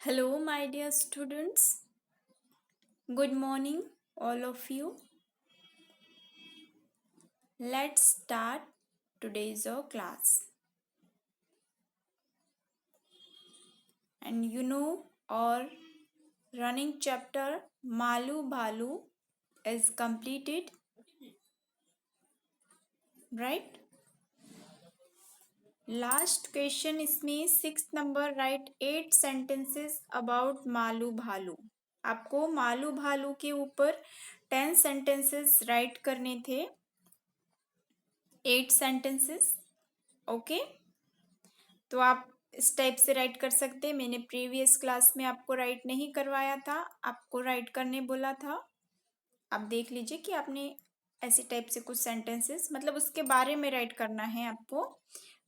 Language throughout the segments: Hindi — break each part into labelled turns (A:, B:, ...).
A: Hello, my dear students. Good morning, all of you. Let's start today's class. And our running chapter Malu Bhalu is completed, right? Last question इसमें 6th number write 8 sentences about Malu भालू. आपको मालू भालू के ऊपर 10 sentences write करने थे. 8 sentences. ओके तो आप इस टाइप से राइट कर सकते हैं. मैंने प्रीवियस क्लास में आपको राइट नहीं करवाया था, आपको राइट करने बोला था. आप देख लीजिए कि आपने ऐसे टाइप से कुछ सेंटेंसेस मतलब उसके बारे में राइट करना है आपको.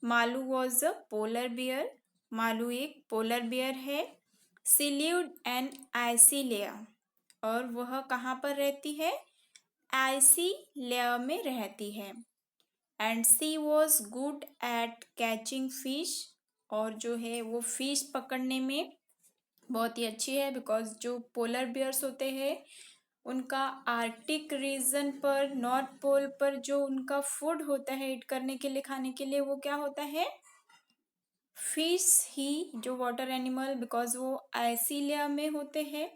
A: Malu was a polar bear. Malu एक पोलर बियर है. She lived N icy layer. और वह कहाँ पर रहती है? आइसी लेयर में रहती है. And she was good at catching fish. और जो है वो फिश पकड़ने में बहुत ही अच्छी है. बिकॉज जो पोलर बियर्स होते हैं उनका आर्कटिक रीजन पर, नॉर्थ पोल पर जो उनका फूड होता है ईट करने के लिए, खाने के लिए, वो क्या होता है? फिश ही. जो वाटर एनिमल, बिकॉज वो आइसिलिया में होते हैं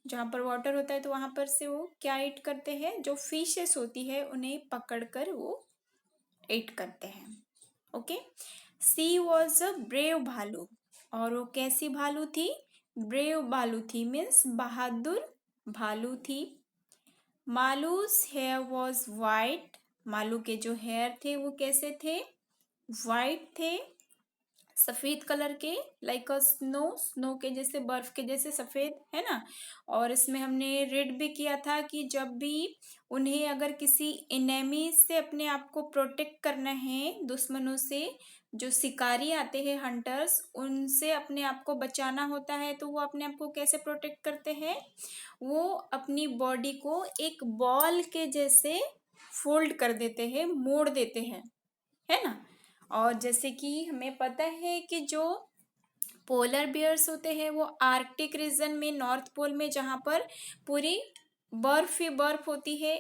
A: जहाँ पर वाटर होता है, तो वहां पर से वो क्या ईट करते हैं? जो फिशेस होती है उन्हें पकड़कर वो ईट करते हैं. Okay. She was a brave भालू. और वो कैसी भालू थी? ब्रेव भालू थी. मीन्स बहादुर भालू थी. Malu's hair was white. Malu के जो हेयर थे वो कैसे थे? वाइट थे, सफेद कलर के. लाइक अ स्नो के जैसे, बर्फ के जैसे सफेद, है ना. और इसमें हमने रीड भी किया था कि जब भी उन्हें अगर किसी एनेमी से अपने आप को प्रोटेक्ट करना है, दुश्मनों से, जो शिकारी आते हैं, हंटर्स, उनसे अपने आप को बचाना होता है, तो वो अपने आप को कैसे प्रोटेक्ट करते हैं? वो अपनी बॉडी को एक बॉल के जैसे फोल्ड कर देते हैं, मोड़ देते हैं, है ना. और जैसे कि हमें पता है कि जो पोलर बियर्स होते हैं वो आर्कटिक रीजन में, नॉर्थ पोल में, जहाँ पर पूरी बर्फ ही बर्फ होती है,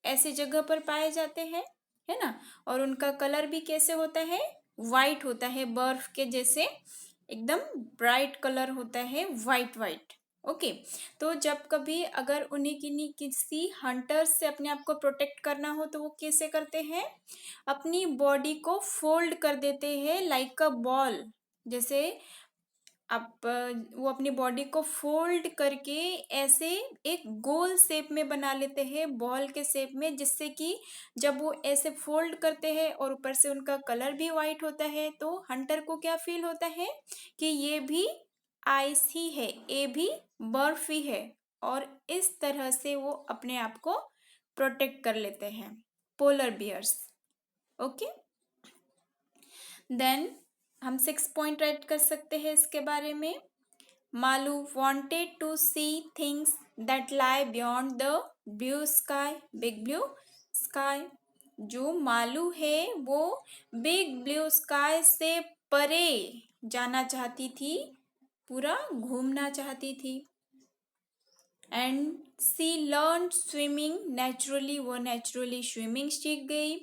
A: ऐसी जगह पर पाए जाते हैं, है ना. और उनका कलर भी कैसे होता है? वाइट होता है, बर्फ के जैसे एकदम ब्राइट कलर होता है, वाइट वाइट. ओके. तो जब कभी अगर उन्हें किसी हंटर से अपने आप को प्रोटेक्ट करना हो तो वो कैसे करते हैं? अपनी बॉडी को फोल्ड कर देते हैं लाइक अ बॉल. जैसे आप वो अपनी बॉडी को फोल्ड करके ऐसे एक गोल शेप में बना लेते हैं, बॉल के शेप में, जिससे कि जब वो ऐसे फोल्ड करते हैं और ऊपर से उनका कलर भी वाइट होता है, तो हंटर को क्या फील होता है कि ये भी आइस ही है, ये भी बर्फ ही है. और इस तरह से वो अपने आप को प्रोटेक्ट कर लेते हैं, पोलर बियर्स. ओके. देन हम 6 पॉइंट राइट कर सकते हैं इसके बारे में. Malu wanted to see things that lie beyond the blue sky, big blue sky. जो मालू है वो बिग ब्लू स्काई से परे जाना चाहती थी, पूरा घूमना चाहती थी. And she learn swimming naturally. वो नेचुरली स्विमिंग सीख गई.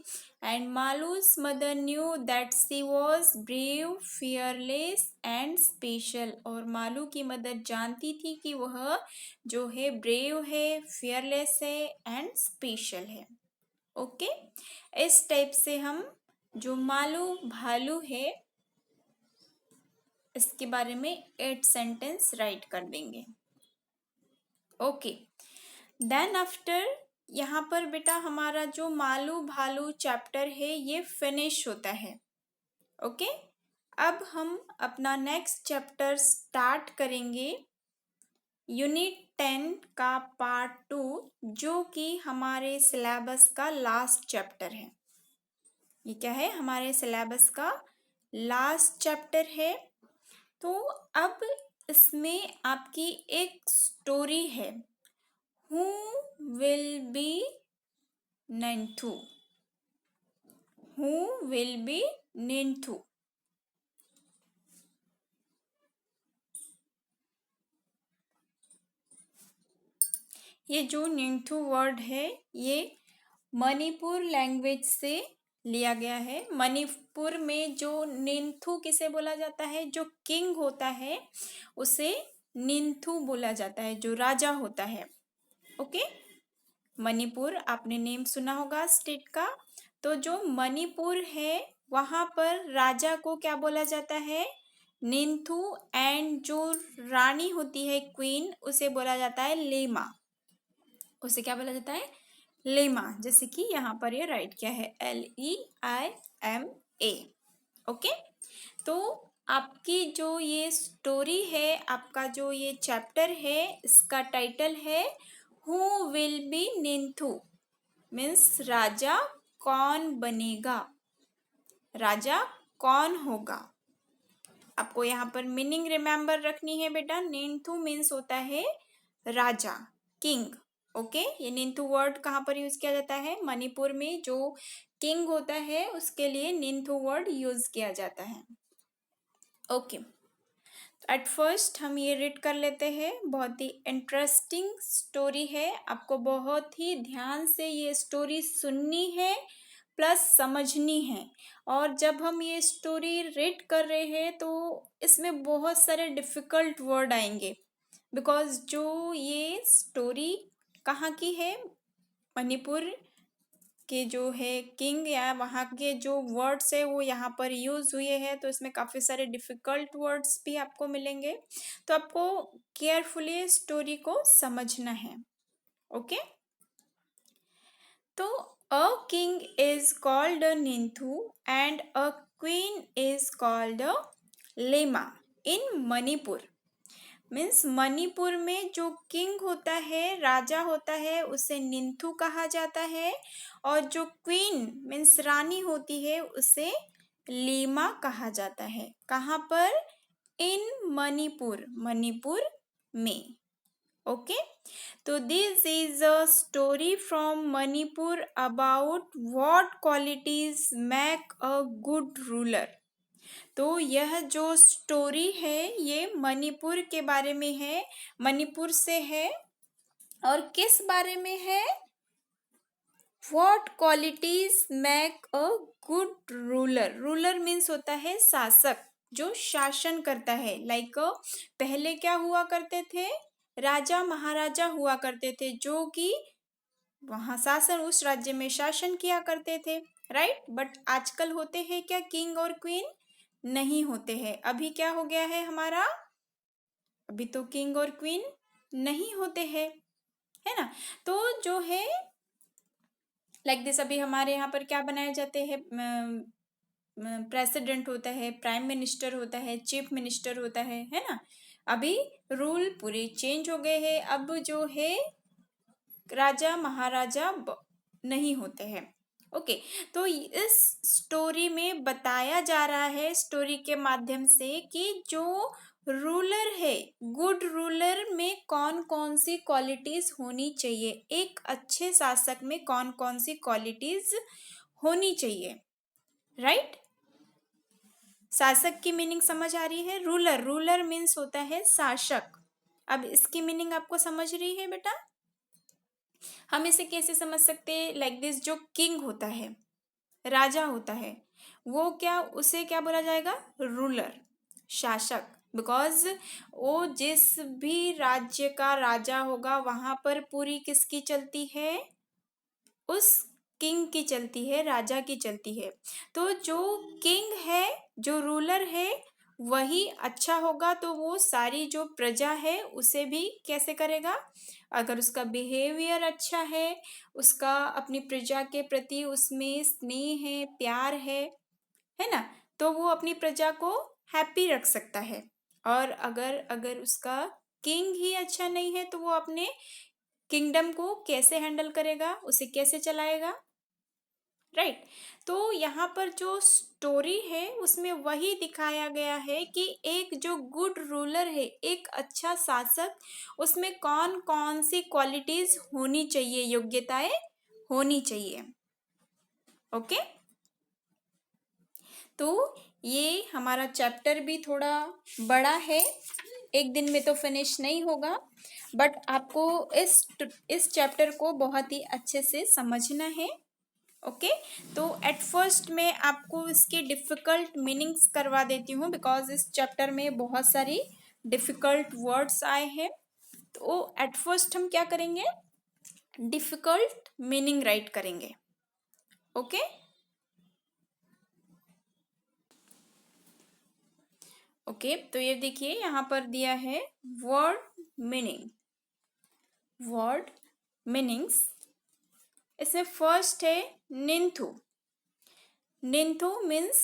A: And Malu's mother knew that she was brave, fearless and special. और मालू की मदर जानती थी कि वह जो है ब्रेव है, फियरलेस है एंड स्पेशल है. ओके. इस टाइप से हम जो मालू भालू है इसके बारे में 8 सेंटेंस राइट कर देंगे. ओके. देन आफ्टर यहाँ पर बेटा हमारा जो मालू भालू चैप्टर है ये फिनिश होता है. ओके. अब हम अपना नेक्स्ट चैप्टर स्टार्ट करेंगे, यूनिट 10 का पार्ट 2, जो कि हमारे सिलेबस का लास्ट चैप्टर है. ये क्या है? हमारे सिलेबस का लास्ट चैप्टर है. तो अब इसमें आपकी एक स्टोरी है. Who will be Ninthu? Who will be Ninthu? ये जो निंगथु वर्ड है ये मणिपुर लैंग्वेज से लिया गया है। मणिपुर में जो निंथु किसे बोला जाता है, जो किंग होता है उसे निंथु बोला जाता है, जो राजा होता है। ओके, मणिपुर आपने नेम सुना होगा स्टेट का। तो जो मणिपुर है वहां पर राजा को क्या बोला जाता है, निंथु। एंड जो रानी होती है क्वीन, उसे बोला जाता है लेमा। उसे क्या बोला जाता है, लेमा। जैसे कि यहाँ पर ये राइट किया है LEIMA। ओके, तो आपकी जो ये स्टोरी है, आपका जो ये चैप्टर है, इसका टाइटल है हु विल बी निंथु, मीन्स राजा कौन बनेगा, राजा कौन होगा। आपको यहाँ पर मीनिंग रिमेम्बर रखनी है बेटा। निंथु मीन्स होता है राजा, किंग। ओके, ये निंथु वर्ड कहाँ पर यूज किया जाता है, मणिपुर में जो किंग होता है उसके लिए निंथु वर्ड यूज किया जाता है। ओके, एट फर्स्ट हम ये रीड कर लेते हैं। बहुत ही इंटरेस्टिंग स्टोरी है, आपको बहुत ही ध्यान से ये स्टोरी सुननी है प्लस समझनी है। और जब हम ये स्टोरी रीड कर रहे हैं तो इसमें बहुत सारे डिफ़िकल्ट वर्ड आएंगे, बिकॉज जो ये स्टोरी कहाँ की है, मणिपुर के जो है किंग या वहाँ के जो वर्ड्स है वो यहाँ पर यूज हुए हैं, तो इसमें काफ़ी सारे डिफ़िकल्ट वर्ड्स भी आपको मिलेंगे। तो आपको केयरफुली स्टोरी को समझना है। ओके, तो a king is called a ningthou and a queen is called a leima in Manipur. Means Manipur में जो किंग होता है, राजा होता है, उसे निंथु कहा जाता है। और जो क्वीन मीन्स रानी होती है उसे लीमा कहा जाता है। कहाँ पर, इन मणिपुर, मणिपुर में। ओके, तो this is a story from Manipur about what qualities make a good ruler. तो यह जो स्टोरी है ये मणिपुर के बारे में है, मणिपुर से है। और किस बारे में है, what qualities make a good ruler. Ruler means होता है शासक, जो शासन करता है। लाइक पहले क्या हुआ करते थे, राजा महाराजा हुआ करते थे, जो कि वहाँ शासन, उस राज्य में शासन किया करते थे, राइट। बट आजकल होते हैं क्या, किंग और क्वीन नहीं होते हैं। अभी क्या हो गया है हमारा, अभी तो किंग और क्वीन नहीं होते हैं, है ना। तो जो है लाइक दिस, अभी हमारे यहाँ पर क्या बनाए जाते हैं, प्रेसिडेंट होता है, प्राइम मिनिस्टर होता है, चीफ मिनिस्टर होता है ना। अभी रूल पूरे चेंज हो गए हैं, अब जो है राजा महाराजा नहीं होते हैं। ओके, तो इस स्टोरी में बताया जा रहा है, स्टोरी के माध्यम से, कि जो रूलर है, गुड रूलर में कौन कौन सी क्वालिटीज होनी चाहिए, एक अच्छे शासक में कौन कौन सी क्वालिटीज होनी चाहिए, राइट। शासक की मीनिंग समझ आ रही है, रूलर, रूलर मीन्स होता है शासक। अब इसकी मीनिंग आपको समझ रही है बेटा। हम इसे कैसे समझ सकते हैं, लाइक दिस, जो किंग होता है, राजा होता है, वो क्या, उसे क्या बोला जाएगा, रूलर, शासक। बिकॉज वो जिस भी राज्य का राजा होगा वहां पर पूरी किसकी चलती है, उस किंग की चलती है, राजा की चलती है। तो जो किंग है, जो रूलर है, वही अच्छा होगा तो वो सारी जो प्रजा है उसे भी कैसे करेगा, अगर उसका बिहेवियर अच्छा है, उसका अपनी प्रजा के प्रति उसमें स्नेह है, प्यार है ना, तो वो अपनी प्रजा को हैप्पी रख सकता है। और अगर अगर उसका किंग ही अच्छा नहीं है तो वो अपने किंगडम को कैसे हैंडल करेगा, उसे कैसे चलाएगा, राइट। तो यहाँ पर जो स्टोरी है उसमें वही दिखाया गया है कि एक जो गुड रूलर है, एक अच्छा शासक, उसमें कौन कौन सी क्वालिटीज होनी चाहिए, योग्यताएं होनी चाहिए। ओके, तो ये हमारा चैप्टर भी थोड़ा बड़ा है, एक दिन में तो फिनिश नहीं होगा, बट आपको इस चैप्टर को बहुत ही अच्छे से समझना है। ओके, तो एट फर्स्ट मैं आपको इसके डिफ़िकल्ट मीनिंग्स करवा देती हूँ, बिकॉज इस चैप्टर में बहुत सारी डिफ़िकल्ट वर्ड्स आए हैं। तो एट फर्स्ट हम क्या करेंगे, डिफ़िकल्ट मीनिंग राइट करेंगे। ओके, ओके, तो ये देखिए यहाँ पर दिया है वर्ड मीनिंग, वर्ड मीनिंग्स। इसमें फर्स्ट है निंथु। निंथु मीन्स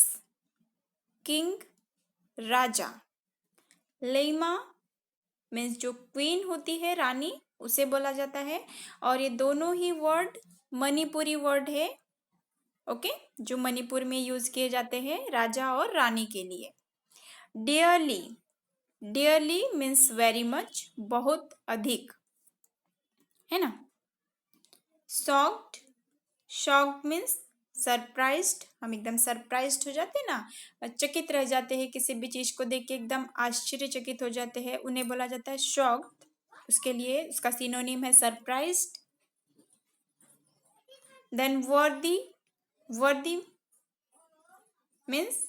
A: किंग, राजा। लेमा मीन्स जो क्वीन होती है, रानी, उसे बोला जाता है। और ये दोनों ही वर्ड मणिपुरी वर्ड है। ओके, जो मणिपुर में यूज किए जाते हैं राजा और रानी के लिए। Dearly, dearly means very much, बहुत अधिक, है ना। शॉक्ड, शॉक्ड मीन्स सरप्राइज्ड, हम एकदम सरप्राइज्ड हो जाते हैं ना, चकित रह जाते हैं किसी भी चीज को देख के, एकदम आश्चर्यचकित हो जाते हैं, उन्हें बोला जाता है शॉक्ड। उसके लिए इसका सिनोनिम है सरप्राइज्ड। देन वर्दी, वर्दी मीन्स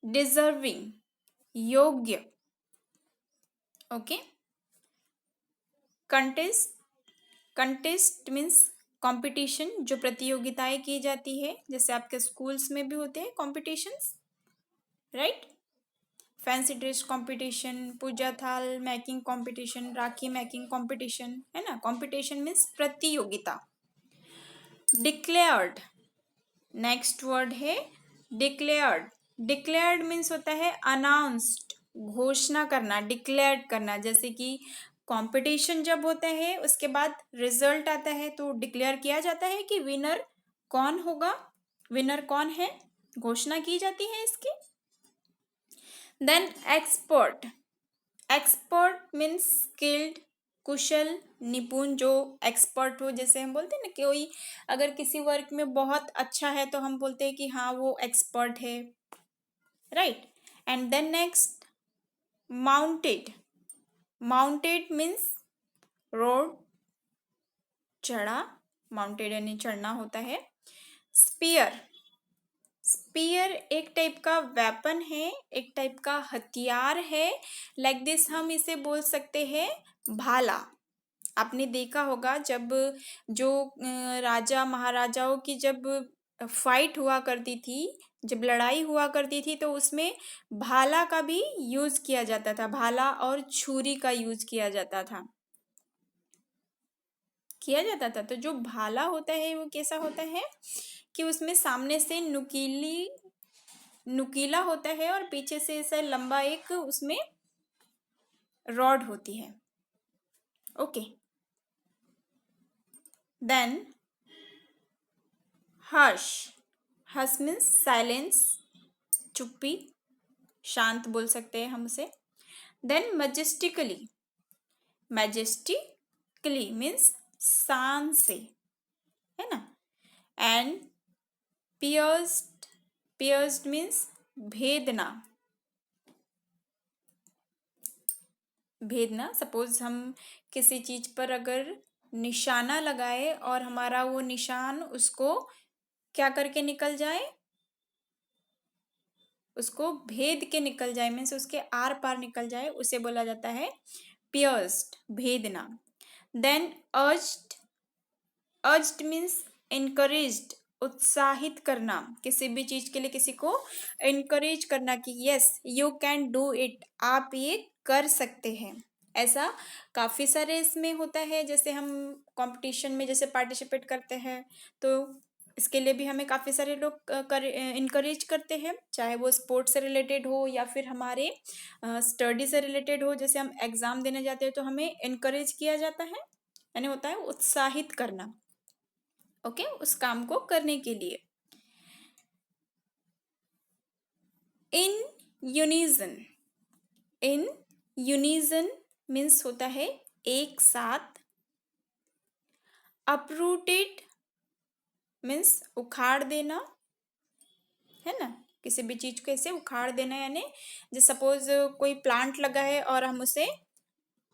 A: डिजर्विंग, योग्य। Okay, contest, contest means competition, जो प्रतियोगिताएं की जाती है, जैसे आपके स्कूल्स में भी होते हैं competitions, right. Fancy dress competition, puja thal making competition, rakhi making competition, है ना। कंपटीशन मीन्स प्रतियोगिता। डिक्लेयर्ड, नेक्स्ट वर्ड है डिक्लेयर्ड। डिक्लेयर्ड मीन्स होता है अनाउंस्ड, घोषणा करना, डिक्लेयर करना। जैसे कि कंपटीशन जब होता है उसके बाद रिजल्ट आता है तो डिक्लेयर किया जाता है कि विनर कौन होगा, विनर कौन है, घोषणा की जाती है इसकी। Then expert, expert means skilled, कुशल, निपुण, जो एक्सपर्ट हो। जैसे हम बोलते हैं ना, कोई अगर किसी वर्क में बहुत अच्छा है तो हम बोलते हैं कि हाँ वो एक्सपर्ट है, right. And then next mounted, mounted means rode, चढ़ा, माउंटेड यानी चढ़ना होता है। स्पीयर, स्पीयर एक टाइप का वेपन है, एक टाइप का हथियार है। लाइक दिस हम इसे बोल सकते हैं भाला। आपने देखा होगा जब जो राजा महाराजाओं की जब फाइट हुआ करती थी, जब लड़ाई हुआ करती थी, तो उसमें भाला का भी यूज किया जाता था, भाला और छुरी का यूज किया जाता था, किया जाता था। तो जो भाला होता है वो कैसा होता है कि उसमें सामने से नुकीला होता है और पीछे से ऐसा लंबा एक उसमें रॉड होती है। ओके, देन हर्ष, हर्ष मीन्स साइलेंस, चुप्पी, शांत बोल सकते हैं हम उसे। देन मैजेस्टिकली, मैजेस्टिकली मीन्स शान से, है ना। एंड पियर्स्ड, पियर्स्ड मीन्स भेदना, भेदना। सपोज हम किसी चीज पर अगर निशाना लगाए और हमारा वो निशान उसको क्या करके निकल जाए, उसको भेद के निकल जाए, मीन्स उसके आर पार निकल जाए, उसे बोला जाता है पियर्स्ड, भेदना। Then urged, urged means encouraged, उत्साहित करना, किसी भी चीज के लिए किसी को इनकरेज करना कि yes you can do it, आप ये कर सकते हैं। ऐसा काफी सारे इसमें होता है, जैसे हम कंपटीशन में जैसे पार्टिसिपेट करते हैं तो इसके लिए भी हमें काफी सारे लोग इनकरेज करते हैं, चाहे वो स्पोर्ट्स से रिलेटेड हो या फिर हमारे स्टडी से रिलेटेड हो। जैसे हम एग्जाम देने जाते हैं तो हमें इनकरेज किया जाता है, यानी होता है उत्साहित करना, ओके, उस काम को करने के लिए। इन यूनिजन, इन यूनिजन मीन्स होता है एक साथ। अपरूटेड मीन्स उखाड़ देना, है ना। किसी भी चीज को ऐसे उखाड़ देना, यानी जैसे सपोज कोई प्लांट लगा है और हम उसे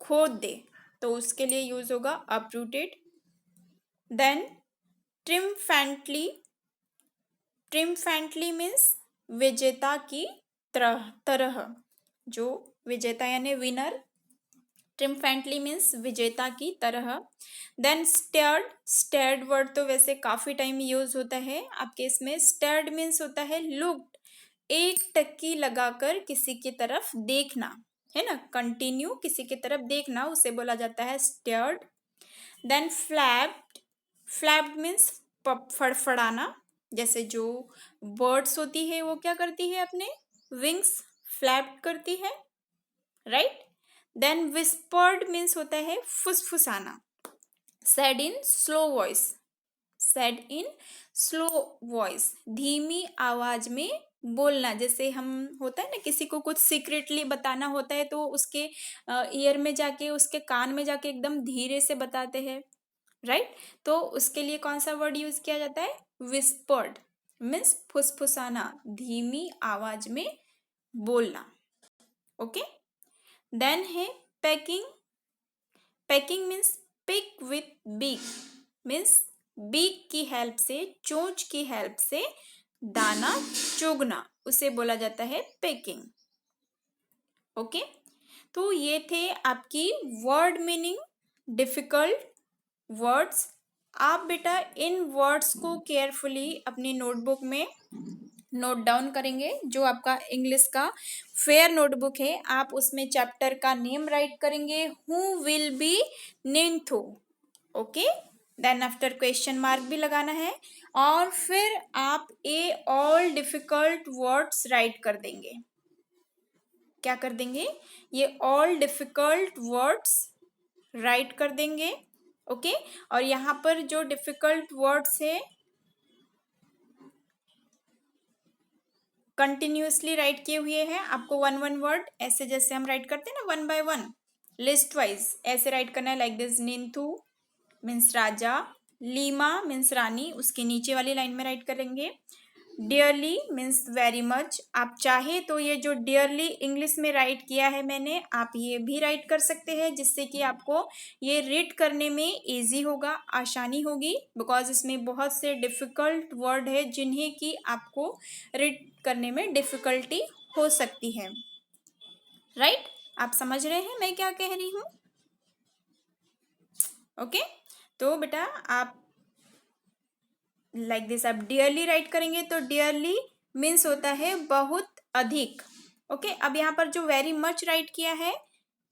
A: खोद दे तो उसके लिए यूज होगा अपरूटेड। देन ट्रिम्फेंटली, ट्रिम्फेंटली मीन्स विजेता की तरह तरह, जो विजेता यानी विनर, ट्रिम्फेंटली मीन्स विजेता की तरह। देन स्टेयर्ड, स्टेयर्ड वर्ड तो वैसे काफी टाइम यूज होता है आपके इसमें। स्टेयर्ड मीन्स होता है लुक्ड, एक टक्की लगाकर किसी की तरफ देखना, है ना, कंटिन्यू किसी की तरफ देखना, उसे बोला जाता है stared. Then flapped, flapped means फड़फड़ाना, जैसे जो बर्ड्स होती है वो क्या करती है, अपने विंग्स फ्लैप्ड करती है, राइट। देन विस्पर्ड मीन्स होता है फुसफुसाना। Said in slow voice, said in slow voice, धीमी आवाज में बोलना, जैसे हम होता है ना किसी को कुछ सीक्रेटली बताना होता है तो उसके ईयर में जाके, उसके कान में जाके एकदम धीरे से बताते हैं, राइट। तो उसके लिए कौन सा वर्ड यूज किया जाता है, विस्पर्ड मीन्स फुसफुसाना, धीमी आवाज में बोलना, ओके। देन है pecking, pecking means pick with beak, means beak की हेल्प से, चोंच की हेल्प से दाना चुगना, उसे बोला जाता है पैकिंग, ओके। तो ये थे आपकी वर्ड मीनिंग, डिफिकल्ट वर्ड्स। आप बेटा इन वर्ड्स को केयरफुली अपनी नोटबुक में नोट डाउन करेंगे, जो आपका इंग्लिश का फेयर नोटबुक है, आप उसमें चैप्टर का नेम राइट करेंगे, who will be ningthou, okay. Then after question mark भी लगाना है, और फिर आप a all difficult words write कर देंगे। क्या कर देंगे, ये ऑल डिफिकल्ट वर्ड्स राइट कर देंगे, ओके। और यहाँ पर जो डिफिकल्ट वर्ड्स है कंटिन्यूअसली राइट किए हुए हैं, आपको वन वन वर्ड ऐसे जैसे हम राइट करते हैं ना one by one list wise, ऐसे राइट करना है, लाइक दिस, निंथु मीन्स राजा, लीमा मीन्स रानी, उसके नीचे वाली लाइन में राइट करेंगे। डियरली मीन्स वेरी मच, आप चाहे तो ये जो डियरली इंग्लिश में राइट किया है मैंने, आप ये भी राइट कर सकते हैं, जिससे कि आपको ये रीड करने में इजी होगा, आसानी होगी, बिकॉज इसमें बहुत से डिफिकल्ट वर्ड है जिन्हें कि आपको रीड करने में डिफिकल्टी हो सकती है, राइट। आप समझ रहे हैं मैं क्या कह रही हूँ, ओके। तो बेटा आप लाइक दिस, आप डियरली राइट करेंगे तो डियरली मीन्स होता है बहुत अधिक, ओके। अब यहाँ पर जो वेरी मच राइट किया है,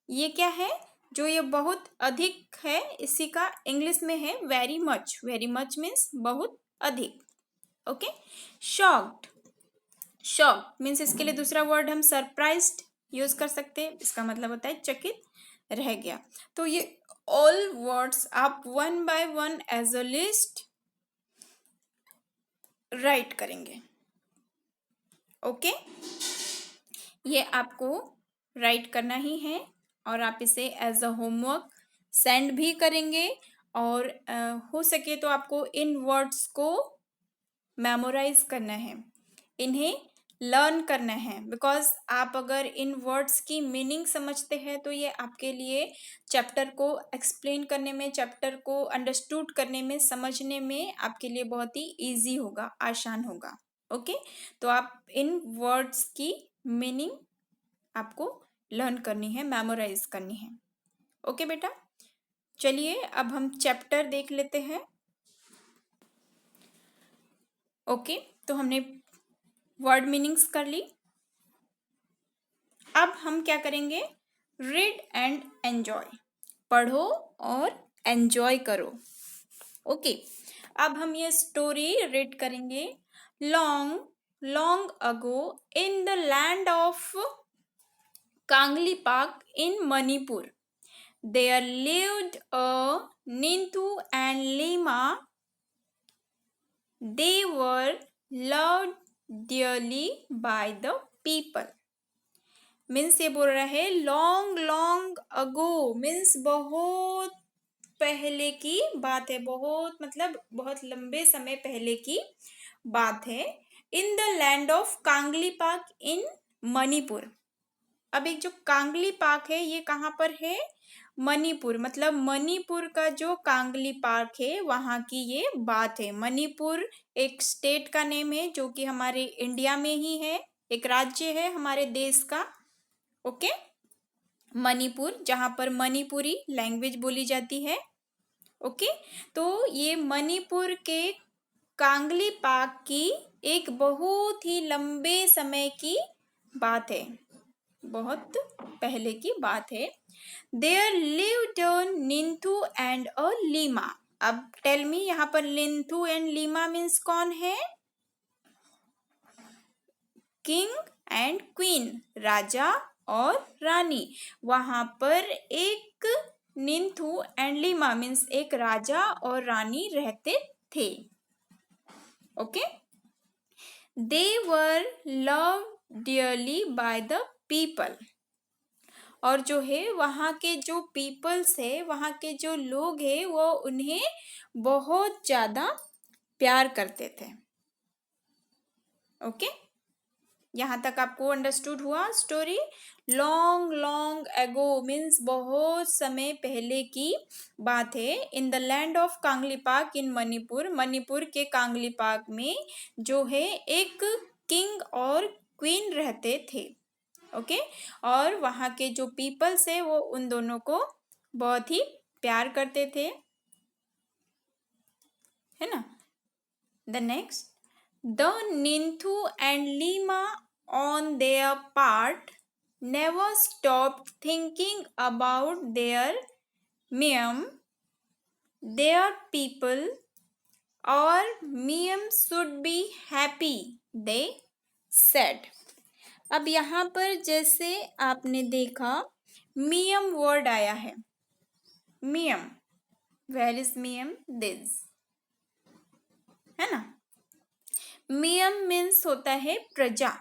A: ये क्या है, जो ये बहुत अधिक है, इसी का इंग्लिश में है very much, very much means बहुत अधिक, ओके। शॉक्ड, शॉक्ड मीन्स इसके लिए दूसरा वर्ड हम सरप्राइज्ड यूज कर सकते हैं, इसका मतलब होता है चकित रह गया। तो ये ऑल वर्ड्स आप one by one as a list write करेंगे, ओके। ये आपको राइट करना ही है, और आप इसे एज अ होमवर्क सेंड भी करेंगे, और हो सके तो आपको इन वर्ड्स को मेमोराइज करना है, इन्हें लर्न करना है, बिकॉज आप अगर इन वर्ड्स की मीनिंग समझते हैं तो ये आपके लिए चैप्टर को एक्सप्लेन करने में, चैप्टर को अंडरस्टूड करने में, समझने में आपके लिए बहुत ही इजी होगा, आसान होगा, ओके। तो आप इन वर्ड्स की मीनिंग आपको लर्न करनी है, मेमोराइज करनी है, ओके बेटा। चलिए अब हम चैप्टर देख लेते हैं, ओके। तो हमने वर्ड मीनिंग्स कर ली, अब हम क्या करेंगे, रीड एंड एंजॉय, पढ़ो और एंजॉय करो, ओके। अब हम ये स्टोरी रीड करेंगे। Long long ago in the land of Kangleipak in Manipur, there lived a Nintu and Lima. They were loved dearly by the people. Means ये बोल रहा है लॉन्ग लॉन्ग अगो मीन्स बहुत पहले की बात है, बहुत मतलब बहुत लंबे समय पहले की बात है। इन द लैंड ऑफ कांगली पाक इन मणिपुर। अब एक जो कांगली पाक है ये कहाँ पर है? मणिपुर, मतलब मणिपुर का जो कांगली पाक है वहाँ की ये बात है। मणिपुर एक स्टेट का नेम है जो कि हमारे इंडिया में ही है, एक राज्य है हमारे देश का। ओके, मणिपुर, जहाँ पर मणिपुरी लैंग्वेज बोली जाती है। ओके, तो ये मणिपुर के कांगली पाक की एक बहुत ही लंबे समय की बात है, बहुत पहले की बात है। There lived a ningthou and a leima. अब टेल मी, यहाँ पर निंथू एंड लीमा मीन्स कौन है? किंग एंड क्वीन, राजा और रानी। वहां पर एक निंथू एंड लीमा मीन्स एक राजा और रानी रहते थे। Okay, they were love dearly by the people. और जो है वहाँ के जो पीपल्स है, वहाँ के जो लोग हैं वो उन्हें बहुत ज़्यादा प्यार करते थे। ओके, यहाँ तक आपको अंडरस्टूड हुआ story? Long long ago means बहुत समय पहले की बात है। इन द लैंड ऑफ कांगली पाक इन मणिपुर, मणिपुर के कांगली पाक में जो है एक किंग और क्वीन रहते थे। ओके, और वहाँ के जो पीपल्स है वो उन दोनों को बहुत ही प्यार करते थे, है ना। The next, the ningthou and leima on their part never stopped thinking about their Miyam, their people, or Miyam should be happy, they said. अब यहाँ पर जैसे आपने देखा मियम वर्ड आया है, मियम, वेयर इज मियम? दिस, है ना। मियम मीन्स होता है प्रजा,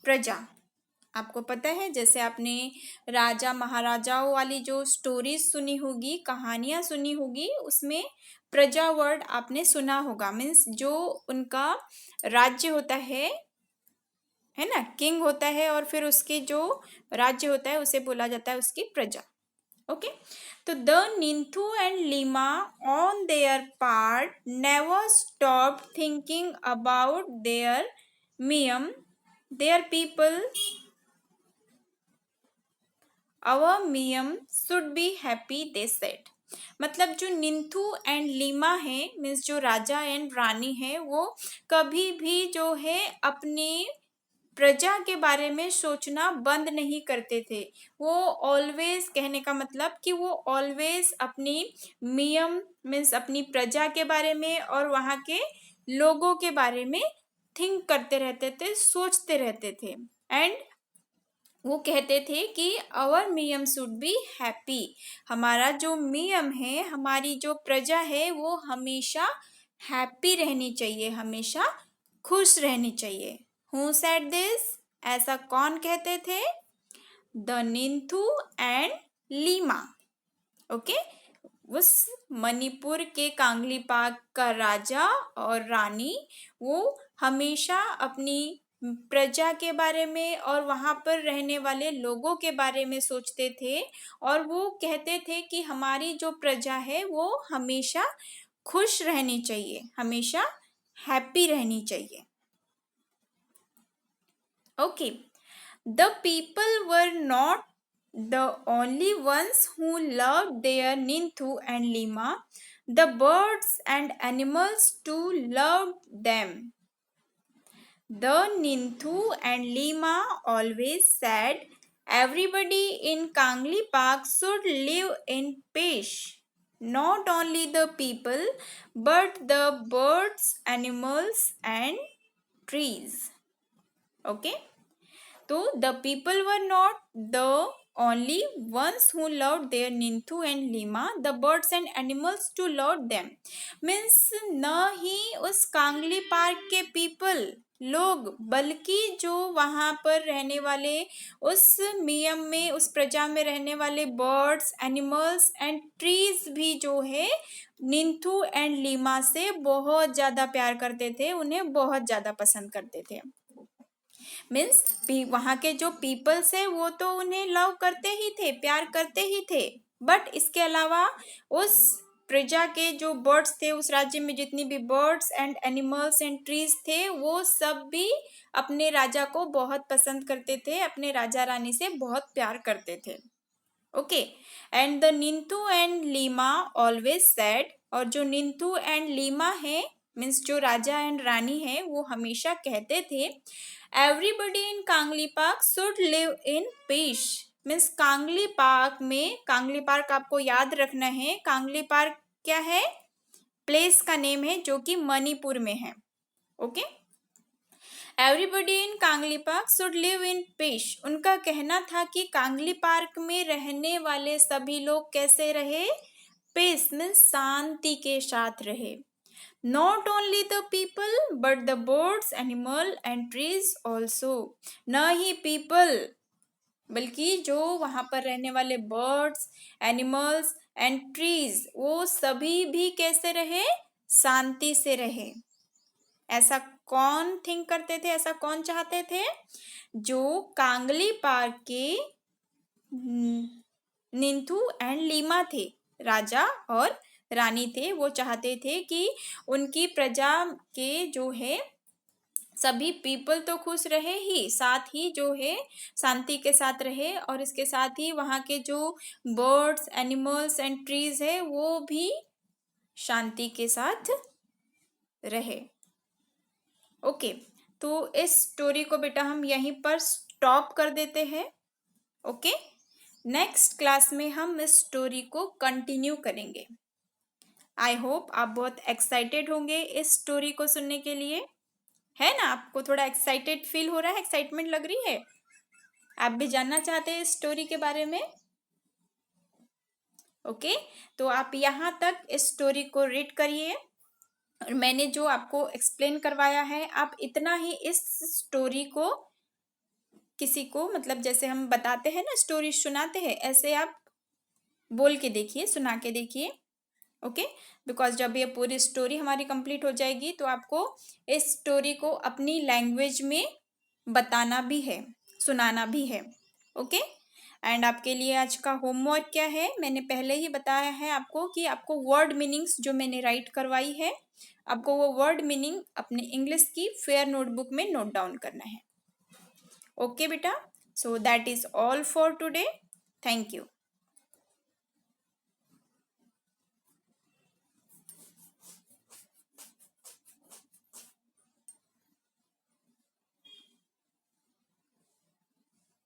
A: प्रजा। आपको पता है जैसे आपने राजा महाराजाओं वाली जो स्टोरीज सुनी होगी, कहानियां सुनी होगी, उसमें प्रजा वर्ड आपने सुना होगा। मीन्स जो उनका राज्य होता है ना, किंग होता है और फिर उसके जो राज्य होता है उसे बोला जाता है उसकी प्रजा। ओके, तो the ningthou and leima on their part never stop thinking about their miyam, their people, our miyam should be happy, they said. मतलब जो निंथू एंड लीमा है मीन्स जो राजा एंड रानी है वो कभी भी जो है अपनी प्रजा के बारे में सोचना बंद नहीं करते थे। वो ऑलवेज, कहने का मतलब कि वो ऑलवेज अपनी मियम मीन्स अपनी प्रजा के बारे में और वहाँ के लोगों के बारे में थिंक करते रहते थे, सोचते रहते थे। एंड वो कहते थे कि our miyam should be happy, हमारा जो मियम है, हमारी जो प्रजा है वो हमेशा हैप्पी रहनी चाहिए, हमेशा खुश रहनी चाहिए। Who said this? ऐसा कौन कहते थे? The ningthou and leima. Okay, उस मणिपुर के कांगली पाक का राजा और रानी वो हमेशा अपनी प्रजा के बारे में और वहाँ पर रहने वाले लोगों के बारे में सोचते थे और वो कहते थे कि हमारी जो प्रजा है वो हमेशा खुश रहनी चाहिए, हमेशा हैप्पी रहनी चाहिए। Okay, the people were not the only ones who loved their Ninthu and Lima. The birds and animals too loved them. The Ninthu and Lima always said everybody in Kangli Park should live in peace. Not only the people, but the birds, animals, and trees. Okay? So the people were not the only ones who loved their Ninthu and Lima, the birds and animals too loved them. Means न ही उस कांगली पार्क के पीपल लोग, बल्कि जो वहां पर रहने वाले, उस मियम में, उस प्रजा में रहने वाले बर्ड्स, एनिमल्स एंड ट्रीज भी जो है निंथू एंड लीमा से बहुत ज्यादा प्यार करते थे, उन्हें बहुत ज्यादा पसंद करते थे। मीन्स वहां के जो पीपल्स है वो तो उन्हें लव करते ही थे, प्यार करते ही थे, बट इसके अलावा उस प्रजा के जो बर्ड्स थे, उस राज्य में जितनी भी birds and animals and trees थे, वो सब भी अपने राजा को बहुत पसंद करते थे, अपने राजा रानी से बहुत प्यार करते थे। Okay, and the ningthou and leima always said, और जो निंथू एंड लीमा है, मीन्स जो राजा एंड रानी है, वो हमेशा कहते थे everybody in Kangla park should live in peace. Means Kangla park में, कांगली पार्क आपको याद रखना है, कांगली पार्क क्या है, प्लेस का नेम है जो कि मणिपुर में है। Okay, everybody in Kangla park should live in peace. उनका कहना था कि कांगली पार्क में रहने वाले सभी लोग कैसे रहे, पीस मीन्स शांति के साथ रहे। Not only the people but the birds, animal and trees also. न ही people बल्कि जो वहां पर रहने वाले बर्ड्स, एनिमल्स एंड ट्रीज, वो सभी भी कैसे रहे, शांति से रहे। ऐसा कौन थिंक करते थे, ऐसा कौन चाहते थे, जो कांगली पार्क के निंथू एंड लीमा थे, राजा और रानी थे, वो चाहते थे कि उनकी प्रजा के जो है सभी पीपल तो खुश रहे ही, साथ ही जो है शांति के साथ रहे, और इसके साथ ही वहाँ के जो बर्ड्स, एनिमल्स एंड ट्रीज है वो भी शांति के साथ रहे। ओके, तो इस स्टोरी को बेटा हम यहीं पर स्टॉप कर देते हैं। ओके, नेक्स्ट क्लास में हम इस स्टोरी को कंटिन्यू करेंगे। आई होप आप बहुत एक्साइटेड होंगे इस स्टोरी को सुनने के लिए, है ना? आपको थोड़ा एक्साइटेड फील हो रहा है, एक्साइटमेंट लग रही है, आप भी जानना चाहते हैं इस स्टोरी के बारे में। ओके, तो आप यहाँ तक इस स्टोरी को रीड करिए, और मैंने जो आपको एक्सप्लेन करवाया है, आप इतना ही इस स्टोरी को किसी को, मतलब जैसे हम बताते हैं ना, स्टोरी सुनाते हैं, ऐसे आप बोल के देखिए, सुना के देखिए। ओके, बिकॉज जब ये पूरी स्टोरी हमारी कंप्लीट हो जाएगी तो आपको इस स्टोरी को अपनी लैंग्वेज में बताना भी है, सुनाना भी है। ओके, एंड आपके लिए आज का होमवर्क क्या है, मैंने पहले ही बताया है आपको कि आपको वर्ड मीनिंग्स जो मैंने राइट करवाई है, आपको वो वर्ड मीनिंग अपने इंग्लिश की फेयर नोटबुक में नोट डाउन करना है। ओके बेटा, so that is all for today. Thank you.